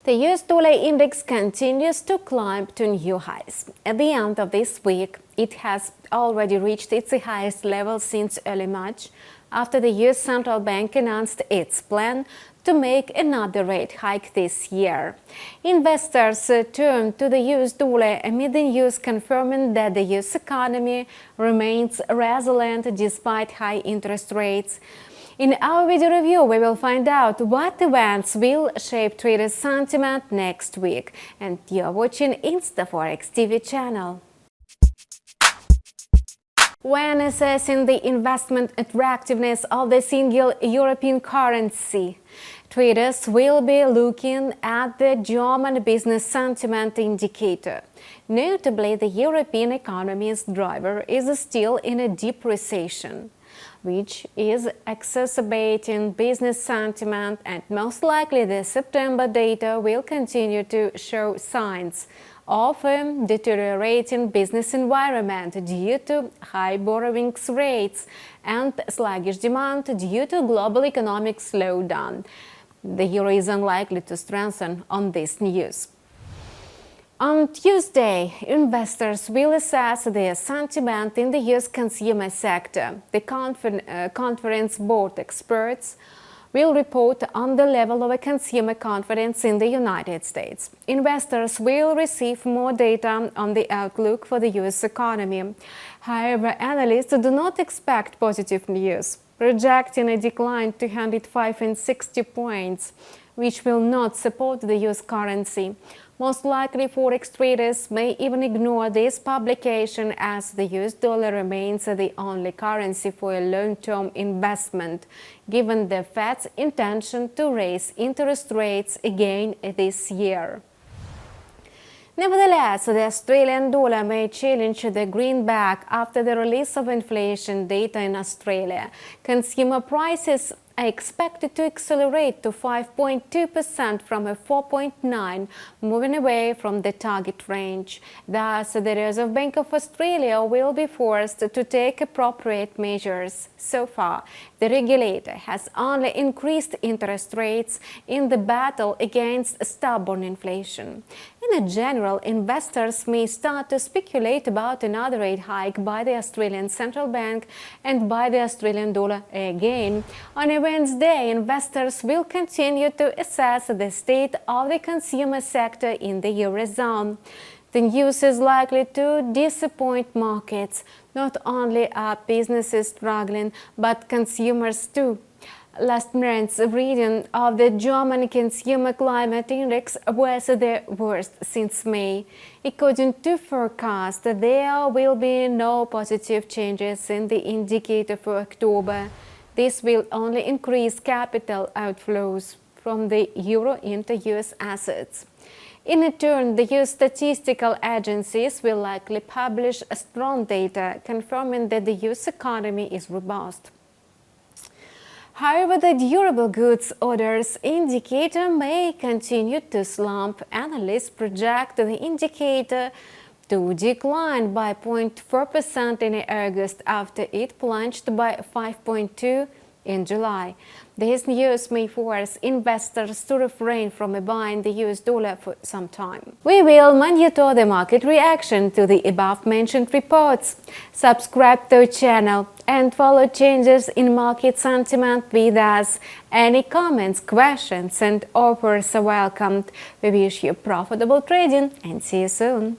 The US dollar index continues to climb to new highs. At the end of this week, it has already reached its highest level since early March, after the US Central Bank announced its plan to make another rate hike this year. Investors turn to the US dollar amid the news confirming that the US economy remains resilient despite high interest rates. In our video review, we will find out what events will shape traders' sentiment next week. And you're watching InstaForex TV channel. When assessing the investment attractiveness of the single European currency, traders will be looking at the German business sentiment indicator. Notably, the European economy's driver is still in a deep recession, which is exacerbating business sentiment, and most likely the September data will continue to show signs of a deteriorating business environment due to high borrowing rates and sluggish demand due to global economic slowdown. The euro is unlikely to strengthen on this news. On Tuesday, investors will assess their sentiment in the US consumer sector. The conference board experts will report on the level of consumer confidence in the United States. Investors will receive more data on the outlook for the US economy. However, analysts do not expect positive news, projecting a decline to 105.60 points, which will not support the US currency. Most likely, forex traders may even ignore this publication, as the US dollar remains the only currency for a long-term investment, given the Fed's intention to raise interest rates again this year. Nevertheless, the Australian dollar may challenge the greenback after the release of inflation data in Australia. Consumer prices are expected to accelerate to 5.2% from a 4.9%, moving away from the target range. Thus, the Reserve Bank of Australia will be forced to take appropriate measures. So far, the regulator has only increased interest rates in the battle against stubborn inflation. In general, investors may start to speculate about another rate hike by the Australian Central Bank and by the Australian dollar again. On a Wednesday, investors will continue to assess the state of the consumer sector in the Eurozone. The news is likely to disappoint markets. Not only are businesses struggling, but consumers too. Last month's reading of the German Consumer Climate Index was the worst since May. According to forecast, there will be no positive changes in the indicator for October. This will only increase capital outflows from the euro into US assets. In turn, the US statistical agencies will likely publish strong data confirming that the US economy is robust. However, the durable goods orders indicator may continue to slump. Analysts project the indicator to decline by 0.4% in August after it plunged by 5.2% in July. This news may force investors to refrain from buying the US dollar for some time. We will monitor the market reaction to the above-mentioned reports. Subscribe to our channel and follow changes in market sentiment with us. Any comments, questions and offers are welcomed. We wish you profitable trading and see you soon.